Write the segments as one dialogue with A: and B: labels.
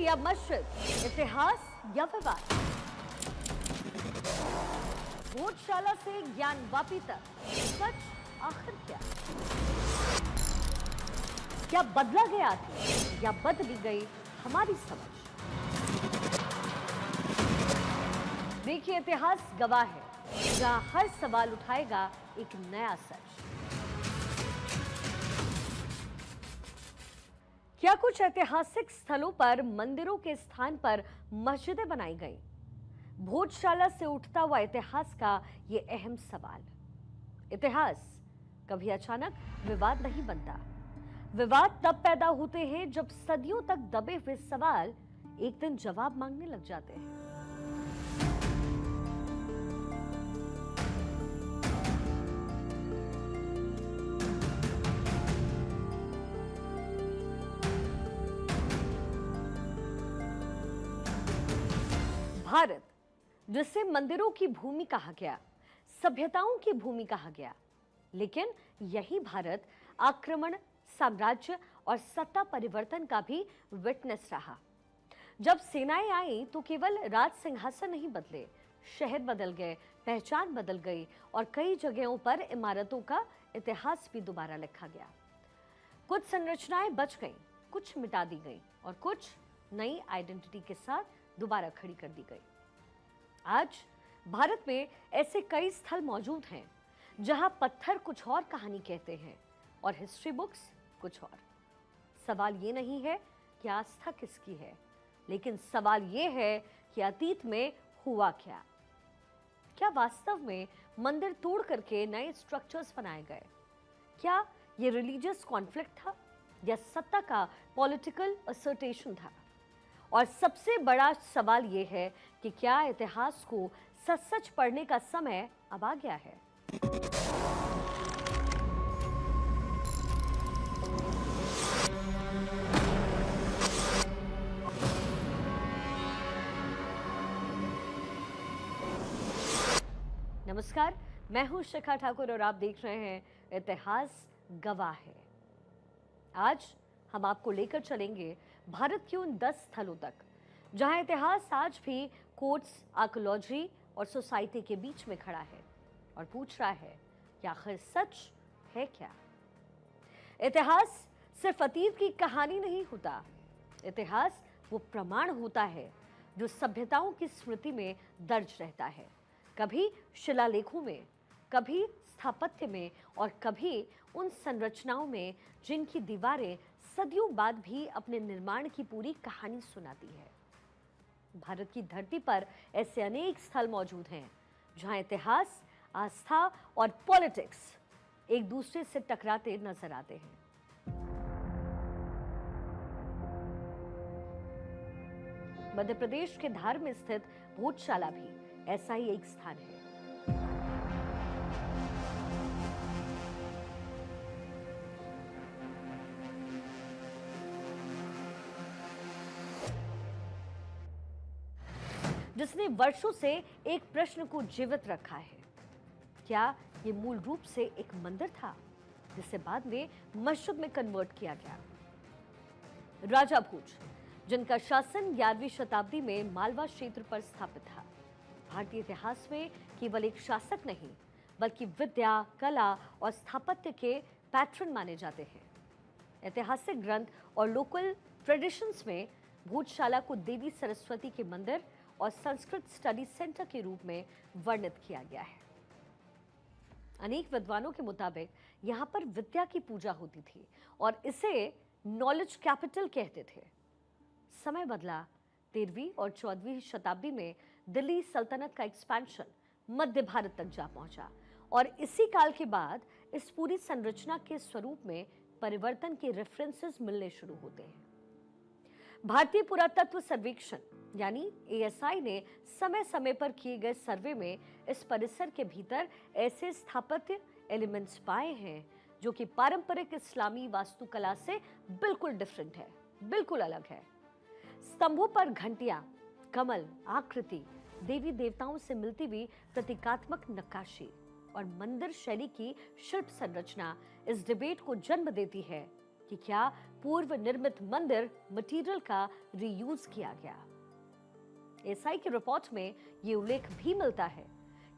A: या मस्जिद, इतिहास या विवाद, भोजशाला से ज्ञानवापी तक सच आखिर क्या बदला गया था या बदली गई हमारी समझ? देखिए, इतिहास गवाह है, जहां हर सवाल उठाएगा एक नया सच। क्या कुछ ऐतिहासिक स्थलों पर मंदिरों के स्थान पर मस्जिदें बनाई गईं? भोजशाला से उठता हुआ इतिहास का यह अहम सवाल। इतिहास कभी अचानक विवाद नहीं बनता। विवाद तब पैदा होते हैं जब सदियों तक दबे हुए सवाल एक दिन जवाब मांगने लग जाते हैं। भारत, जिसे मंदिरों की भूमि कहा गया, सभ्यताओं की भूमि कहा गया, लेकिन यही भारत आक्रमण, साम्राज्य और सत्ता परिवर्तन का भी विटनेस रहा। जब सेनाएं आई तो केवल राज सिंहासन नहीं बदले, शहर बदल गए, पहचान बदल गई और कई जगहों पर इमारतों का इतिहास भी दोबारा लिखा गया। कुछ संरचनाएं बच गईं, कुछ मिटा दी गईं और कुछ नई आइडेंटिटी के साथ दोबारा खड़ी कर दी गई। आज भारत में ऐसे कई स्थल मौजूद हैं जहां पत्थर कुछ और कहानी कहते हैं और हिस्ट्री बुक्स कुछ और। सवाल ये नहीं है कि आस्था किसकी है, लेकिन सवाल ये है कि अतीत में हुआ क्या। क्या वास्तव में मंदिर तोड़ करके नए स्ट्रक्चर्स बनाए गए? क्या ये रिलीजियस कॉन्फ्लिक्ट था या सत्ता का पॉलिटिकल असर्टेशन था? और सबसे बड़ा सवाल यह है कि क्या इतिहास को सच सच पढ़ने का समय अब आ गया है? नमस्कार, मैं हूं शिखा ठाकुर और आप देख रहे हैं इतिहास गवाह है। आज हम आपको लेकर चलेंगे भारत के उन 10 स्थलों तक जहां इतिहास आज भी कोर्ट्स, आर्कियोलॉजी और सोसाइटी के बीच में खड़ा है और पूछ रहा है कि आखिर सच है क्या। इतिहास सिर्फ अतीत की कहानी नहीं होता। इतिहास वो प्रमाण होता है जो सभ्यताओं की स्मृति में दर्ज रहता है, कभी शिलालेखों में, कभी स्थापत्य में और कभी उन संरचनाओं में जिनकी दीवारें सदियों बाद भी अपने निर्माण की पूरी कहानी सुनाती है। भारत की धरती पर ऐसे अनेक स्थल मौजूद हैं जहां इतिहास, आस्था और पॉलिटिक्स एक दूसरे से टकराते नजर आते हैं। मध्य प्रदेश के धार में स्थित भोजशाला भी ऐसा ही एक स्थान है। जिसने वर्षों से एक प्रश्न को जीवित रखा है। क्या यह मूल रूप से एक मंदिर था जिसे बाद में मस्जिद में कन्वर्ट किया गया? राजा भोज, जिनका शासन 11वीं शताब्दी में मालवा क्षेत्र पर स्थापित था, भारतीय इतिहास में केवल एक शासक नहीं बल्कि विद्या, कला और स्थापत्य के पैट्रन माने जाते हैं। ऐतिहासिक ग्रंथ और लोकल ट्रेडिशंस में भोजशाला को देवी सरस्वती के मंदिर और संस्कृत स्टडी सेंटर के रूप में वर्णित किया गया है। अनेक विद्वानों के मुताबिक यहां पर विद्या की पूजा होती थी और इसे नॉलेज कैपिटल कहते थे। समय बदला। 13वीं और 14वीं शताब्दी में दिल्ली सल्तनत का एक्सपेंशन मध्य भारत तक जा पहुंचा और इसी काल के बाद इस पूरी संरचना के स्वरूप में परिवर्तन के रेफरेंसेस मिलने शुरू होते हैं। भारतीय पुरातत्व सर्वेक्षण यानी ASI ने समय समय पर किए गए सर्वे में इस परिसर के भीतर ऐसे स्थापत्य एलिमेंट्स पाए हैं जो कि पारंपरिक इस्लामी वास्तुकला से बिल्कुल डिफरेंट है, बिल्कुल अलग है। स्तंभों पर घंटियां, कमल, आकृति, देवी देवताओं से मिलती हुई प्रतीकात्मक नक्काशी और मंदिर शैली की शिल्प संरचना इस डिबेट को जन्म देती है कि क्या पूर्व निर्मित मंदिर मटेरियल का रीयूज किया गया। एएसआई की रिपोर्ट में ये उल्लेख भी मिलता है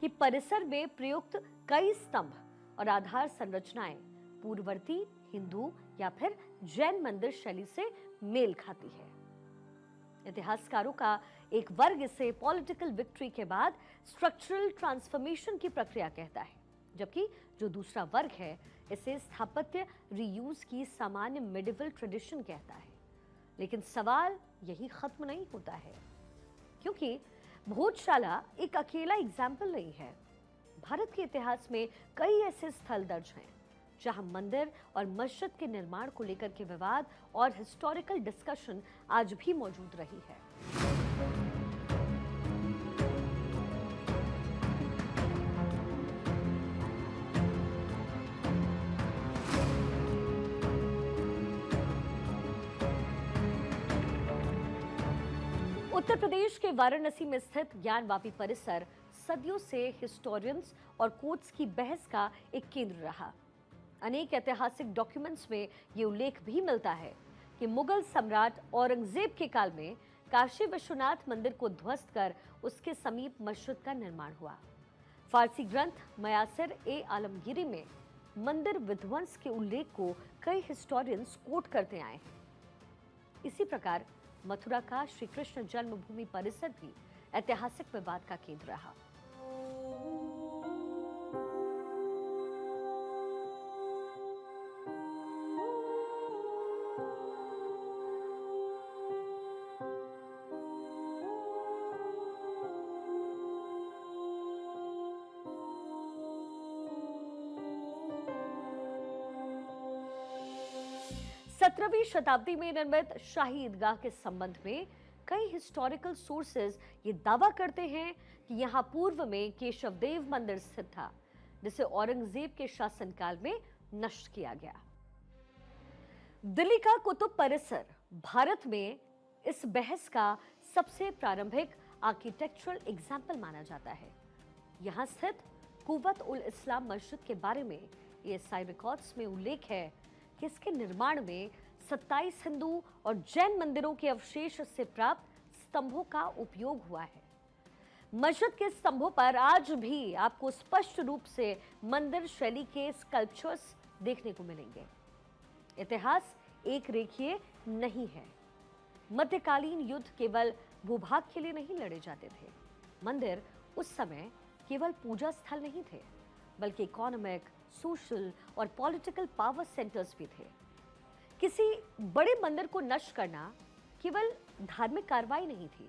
A: कि परिसर में प्रयुक्त कई स्तंभ और आधार संरचनाएं पूर्ववर्ती हिंदू या फिर जैन मंदिर शैली से मेल खाती है। इतिहासकारों का एक वर्ग इसे पॉलिटिकल विक्ट्री के बाद स्ट्रक्चरल ट्रांसफॉर्मेशन की प्रक्रिया कहता है, जबकि जो दूसरा वर्ग है इसे स्थापत्य रीयूज की सामान्य मिडिवल ट्रेडिशन कहता है। लेकिन सवाल यही खत्म नहीं होता है, क्योंकि भोजशाला एक अकेला एग्जाम्पल नहीं है। भारत के इतिहास में कई ऐसे स्थल दर्ज हैं जहां मंदिर और मस्जिद के निर्माण को लेकर के विवाद और हिस्टोरिकल डिस्कशन आज भी मौजूद रही है। उत्तर प्रदेश के वाराणसी में स्थित ज्ञानवापी परिसर सदियों से हिस्टोरियंस और कोर्ट्स की बहस का एक केंद्र रहा। अनेक ऐतिहासिक डॉक्यूमेंट्स में ये उल्लेख भी मिलता है कि मुगल सम्राट औरंगजेब के काल में काशी विश्वनाथ मंदिर को ध्वस्त कर उसके समीप मस्जिद का निर्माण हुआ। फारसी ग्रंथ मयासिर ए आलमगीरी में मंदिर विध्वंस के उल्लेख को कई हिस्टोरियंस कोट करते आए हैं। इसी प्रकार मथुरा का श्री कृष्ण जन्मभूमि परिसर भी ऐतिहासिक विवाद का केंद्र रहा। सत्रहवीं शताब्दी में निर्मित शाही ईदगाह के संबंध में कई हिस्टोरिकल सोर्सेज ये दावा करते हैं कि यहां पूर्व में केशवदेव मंदिर स्थित था, जिसे औरंगजेब के शासनकाल में नष्ट किया गया। दिल्ली का कुतुब परिसर भारत में इस बहस का सबसे प्रारंभिक आर्किटेक्चरल एग्जाम्पल माना जाता है। यहां स्थित कुव्वत उल इस्लाम मस्जिद के बारे में एएसआई रिकॉर्ड्स में उल्लेख है कि इसके निर्माण में 27 हिंदू और जैन मंदिरों के अवशेष से प्राप्त स्तंभों का उपयोग हुआ है। मस्जिद के स्तंभों पर आज भी आपको स्पष्ट रूप से मंदिर शैली के स्कल्पचर्स देखने को मिलेंगे। इतिहास एक रेखीय नहीं है। मध्यकालीन युद्ध केवल भूभाग के लिए नहीं लड़े जाते थे। मंदिर उस समय केवल पूजा स्थल नहीं थे, बल्कि इकोनॉमिक, सोशल और पॉलिटिकल पावर सेंटर्स भी थे। किसी बड़े मंदिर को नष्ट करना केवल धार्मिक कार्रवाई नहीं थी,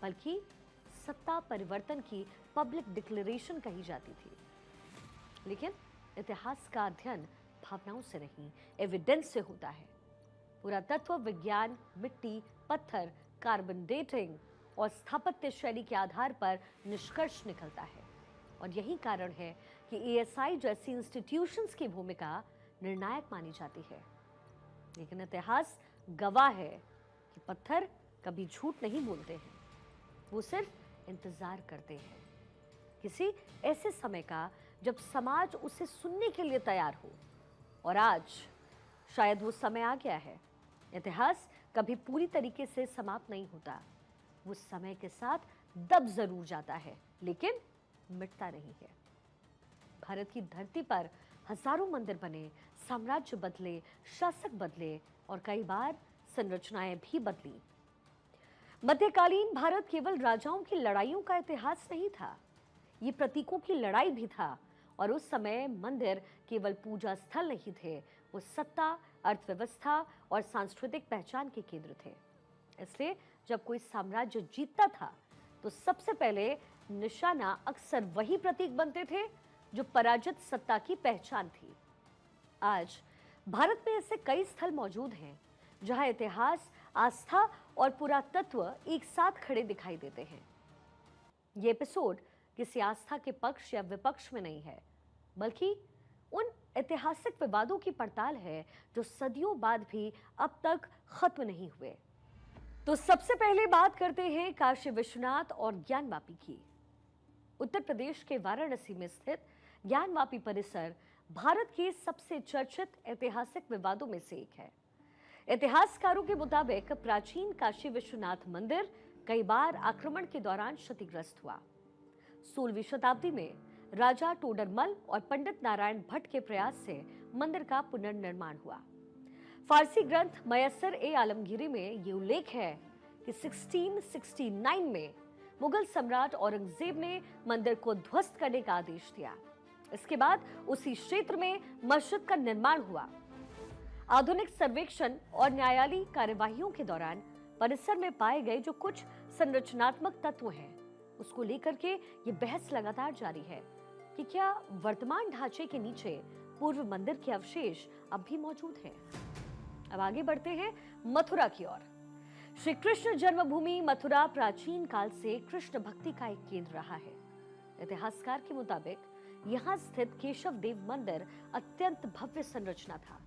A: बल्कि सत्ता परिवर्तन की पब्लिक डिक्लेरेशन कही जाती थी। लेकिन इतिहास का अध्ययन भावनाओं से नहीं, एविडेंस से होता है। पुरातत्व विज्ञान मिट्टी, पत्थर, कार्बन डेटिंग और स्थापत्य शैली के आधार पर निष्कर्ष निकलता है। और यही कारण है कि एएसआई जैसी इंस्टीट्यूशंस की भूमिका निर्णायक मानी जाती है। लेकिन इतिहास गवाह है कि पत्थर कभी झूठ नहीं बोलते हैं, वो सिर्फ इंतजार करते हैं किसी ऐसे समय का जब समाज उसे सुनने के लिए तैयार हो। और आज शायद वो समय आ गया है। इतिहास कभी पूरी तरीके से समाप्त नहीं होता, वो समय के साथ दब जरूर जाता है, लेकिन मिटता नहीं है। भारत की धरती पर हजारों मंदिर बने, साम्राज्य बदले, शासक बदले और कई बार संरचनाएं भी बदली। मध्यकालीन भारत केवल राजाओं की लड़ाइयों का इतिहास नहीं था, ये प्रतीकों की लड़ाई भी था। और उस समय मंदिर केवल पूजा स्थल नहीं थे, वो सत्ता, अर्थव्यवस्था और सांस्कृतिक पहचान के केंद्र थे। इसलिए जब कोई साम्राज्य जीतता था तो सबसे पहले निशाना अक्सर वही प्रतीक बनते थे जो पराजित सत्ता की पहचान थी। आज भारत में ऐसे कई स्थल मौजूद हैं जहां इतिहास, आस्था और पुरातत्व एक साथ खड़े दिखाई देते हैं। ये एपिसोड किसी आस्था के पक्ष या विपक्ष में नहीं है, बल्कि उन ऐतिहासिक विवादों की पड़ताल है जो सदियों बाद भी अब तक खत्म नहीं हुए। तो सबसे पहले बात करते हैं काशी विश्वनाथ और ज्ञानवापी की। उत्तर प्रदेश के वाराणसी में स्थित ज्ञानवापी परिसर भारत के सबसे चर्चित ऐतिहासिक विवादों में से एक है। इतिहासकारों के मुताबिक प्राचीन काशी विश्वनाथ मंदिर कई बार आक्रमण के दौरान क्षतिग्रस्त हुआ। 16वीं शताब्दी में राजा टोडरमल और पंडित नारायण भट्ट के प्रयास से मंदिर का पुनर्निर्माण हुआ। फारसी ग्रंथ मयस्सर ए आलमगीरी में ये उल्लेख है कि 1669 में मुगल सम्राट औरंगजेब ने मंदिर को ध्वस्त करने का आदेश दिया। इसके बाद उसी क्षेत्र में मस्जिद का निर्माण हुआ। आधुनिक सर्वेक्षण और न्यायालयी कार्यवाहियों के दौरान परिसर में पाए गए जो कुछ संरचनात्मक तत्व हैं, उसको लेकर के ये बहस लगातार जारी है कि क्या वर्तमान ढांचे के नीचे पूर्व मंदिर के अवशेष अब भी मौजूद हैं। अब आगे बढ़ते हैं मथुरा की ओर। श्री कृष्ण जन्मभूमि मथुरा प्राचीन काल से कृष्ण भक्ति का एक केंद्र रहा है। इतिहासकार के मुताबिक यहाँ स्थित केशव देव मंदिर अत्यंत भव्य संरचना था।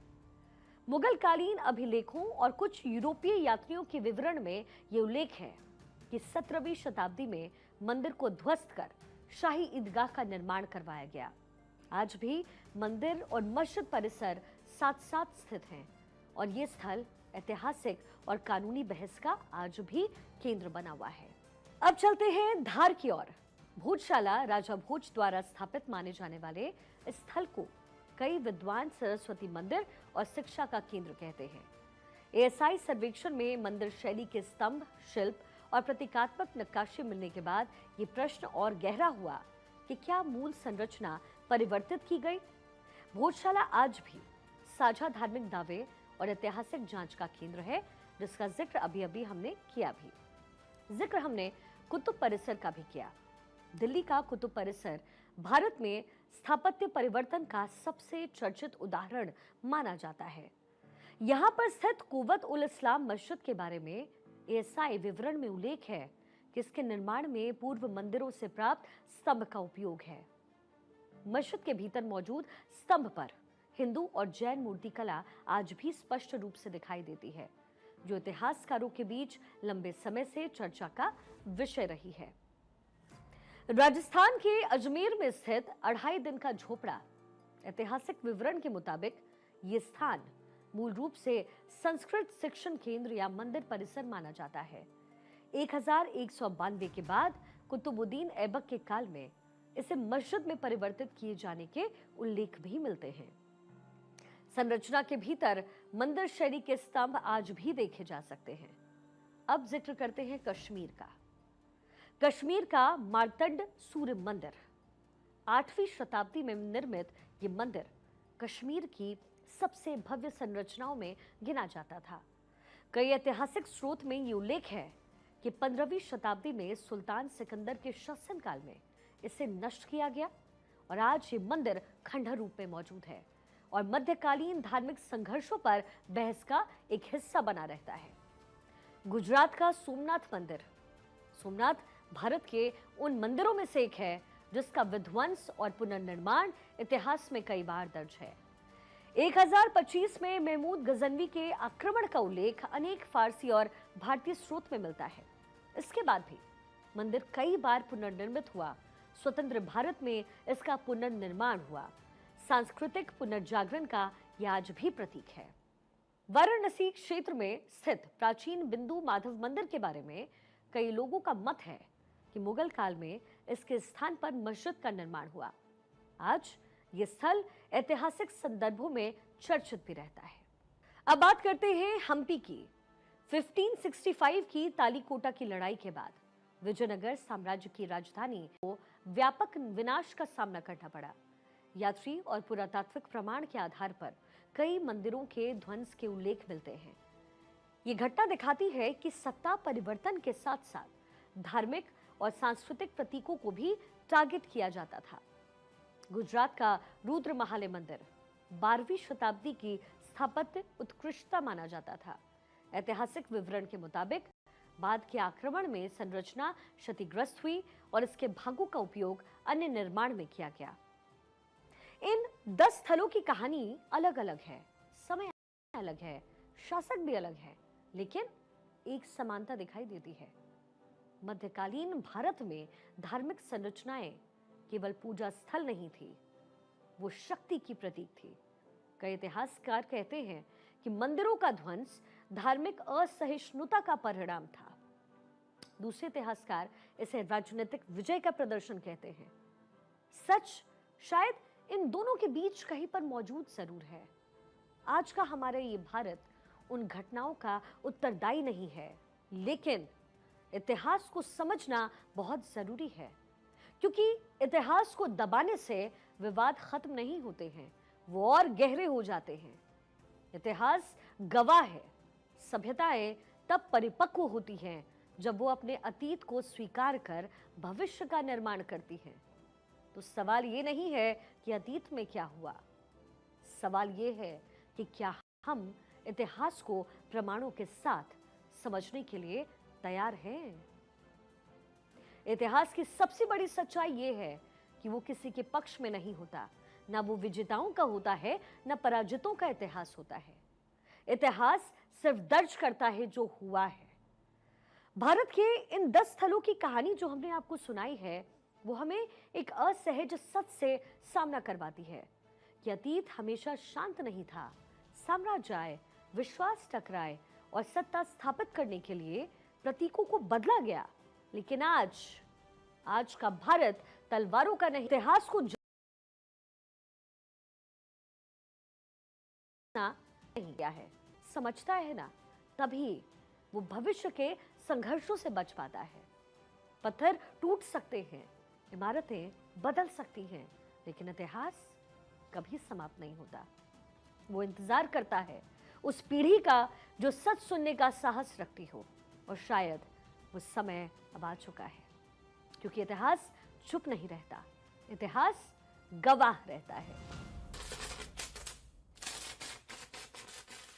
A: मुगल कालीन अभिलेखों और कुछ यूरोपीय यात्रियों के विवरण में यह उल्लेख है कि 17वीं शताब्दी में मंदिर को ध्वस्त कर शाही ईदगाह का निर्माण करवाया गया। आज भी मंदिर और मस्जिद परिसर साथ साथ स्थित हैं और ये स्थल ऐतिहासिक और कानूनी बहस का आज भी केंद्र बना हुआ है। अब चलते हैं धार की ओर। भोजशाला राजा भोज द्वारा स्थापित माने जाने वाले इस स्थल को कई विद्वान सरस्वती मंदिर और शिक्षा का केंद्र कहते हैं। एएसआई सर्वेक्षण में मंदिर शैली के स्तंभ, शिल्प और प्रतीकात्मक नक्काशी मिलने के बाद ये प्रश्न और गहरा हुआ कि क्या मूल संरचना परिवर्तित की गई। भोजशाला आज भी साझा धार्मिक दावे और ऐतिहासिक जांच का केंद्र है, जिसका जिक्र अभी हमने किया भी। जिक्र हमने कुतुब परिसर का भी किया। दिल्ली का कुतुब परिसर भारत में स्थापत्य परिवर्तन का सबसे चर्चित उदाहरण माना जाता है। यहां पर स्थित कुव्वत उल इस्लाम मस्जिद के बारे में एएसआई विवरण में उल्लेख है कि इसके निर्माण में पूर्व मंदिरों से प्राप्त स्तंभ का उपयोग है। मस्जिद के भीतर मौजूद स्तंभ पर हिंदू और जैन मूर्तिकला आज भी स्पष्ट रूप से दिखाई देती है, जो इतिहासकारों के बीच लंबे समय से चर्चा का विषय रही है। राजस्थान के अजमेर में स्थित 2.5 दिन का झोपड़ा। ऐतिहासिक विवरण के मुताबिक ये स्थान मूल रूप से संस्कृत शिक्षण केंद्र या मंदिर परिसर माना जाता है। 1192 के बाद कुतुबुद्दीन ऐबक के काल में इसे मस्जिद में परिवर्तित किए जाने के उल्लेख भी मिलते हैं। संरचना के भीतर मंदिर शैली के स्तंभ आज भी देखे जा सकते हैं। अब जिक्र करते हैं कश्मीर का। कश्मीर का मार्तंड सूर्य मंदिर 8वीं शताब्दी में निर्मित ये मंदिर कश्मीर की सबसे भव्य संरचनाओं में गिना जाता था। कई ऐतिहासिक स्रोत में ये उल्लेख है कि 15वीं शताब्दी में सुल्तान सिकंदर के शासनकाल में इसे नष्ट किया गया और आज ये मंदिर खंडहर रूप में मौजूद है और मध्यकालीन धार्मिक संघर्षों पर बहस का एक हिस्सा बना रहता है। गुजरात का सोमनाथ मंदिर। सोमनाथ भारत के उन मंदिरों में से एक है जिसका विध्वंस और पुनर्निर्माण इतिहास में कई बार दर्ज है। 1025 में महमूद गजनवी के आक्रमण का उल्लेख अनेक फारसी और भारतीय स्रोत में मिलता है। इसके बाद भी मंदिर कई बार पुनर्निर्मित हुआ। स्वतंत्र भारत में इसका पुनर्निर्माण हुआ। सांस्कृतिक पुनर्जागरण का यह आज भी प्रतीक है। वाराणसी क्षेत्र में स्थित प्राचीन बिंदु माधव मंदिर के बारे में कई लोगों का मत है कि मुगल काल में इसके स्थान पर मस्जिद का निर्माण हुआ। आज ये स्थल ऐतिहासिक संदर्भों में चर्चित भी रहता है। अब बात करते हैं हम्पी की। 1565 की तालीकोटा की लड़ाई के बाद विजयनगर साम्राज्य की राजधानी को व्यापक विनाश का सामना करना पड़ा। यात्री और पुरातात्विक प्रमाण के आधार पर कई मंदिरों के ध्वंस के उल्लेख मिलते हैं। ये घटना दिखाती है कि सत्ता परिवर्तन के साथ साथ धार्मिक और सांस्कृतिक प्रतीकों को भी टारगेट किया जाता था। गुजरात का रुद्र महालय मंदिर 12वीं शताब्दी की स्थापत्य उत्कृष्टता माना जाता था। ऐतिहासिक विवरण के मुताबिक बाद के आक्रमण में संरचना क्षतिग्रस्त हुई और इसके भागों का उपयोग अन्य निर्माण में किया गया। इन 10 स्थलों की कहानी अलग अलग है, समय अलग है, शासक भी अलग है, लेकिन एक समानता दिखाई देती है। मध्यकालीन भारत में धार्मिक संरचनाएं केवल पूजा स्थल नहीं थी, वो शक्ति की प्रतीक थी। कई इतिहासकार कहते हैं कि कि मंदिरों का ध्वंस धार्मिक असहिष्णुता का परिणाम था। दूसरे इतिहासकार इसे राजनीतिक विजय का प्रदर्शन कहते हैं। सच शायद इन दोनों के बीच कहीं पर मौजूद जरूर है। आज का हमारा ये भारत उन घटनाओं का उत्तरदायी नहीं है, लेकिन इतिहास को समझना बहुत जरूरी है, क्योंकि इतिहास को दबाने से विवाद खत्म नहीं होते हैं, वो और गहरे हो जाते हैं। इतिहास गवाह है, सभ्यताएं तब परिपक्व होती हैं जब वो अपने अतीत को स्वीकार कर भविष्य का निर्माण करती हैं। तो सवाल ये नहीं है कि अतीत में क्या हुआ, सवाल ये है कि क्या हम इतिहास को प्रमाणों के साथ समझने के लिए तैयार हैं। इतिहास की सबसे बड़ी सच्चाई ये है कि वो किसी के पक्ष में नहीं होता, ना वो विजेताओं का होता है, ना पराजितों का इतिहास होता है। इतिहास सिर्फ दर्ज करता है जो हुआ है। भारत के इन 10 स्थलों की कहानी जो हमने आपको सुनाई है, वो हमें एक असहज सच से सामना करवाती है कि अतीत हमेशा शांत नहीं था। साम्राज्य आए, विश्वास टकराए और सत्ता स्थापित करने के लिए प्रतीकों को बदला गया, लेकिन आज का भारत तलवारों का नहीं, इतिहास को जानना नहीं गया है, समझता है ना, तभी वो भविष्य के संघर्षों से बच पाता है। पत्थर टूट सकते हैं, इमारतें बदल सकती हैं, लेकिन इतिहास कभी समाप्त नहीं होता। वो इंतजार करता है उस पीढ़ी का जो सच सुनने का साहस रखती हो, और शायद वो समय अब आ चुका है, क्योंकि इतिहास चुप नहीं रहता, इतिहास गवाह रहता है।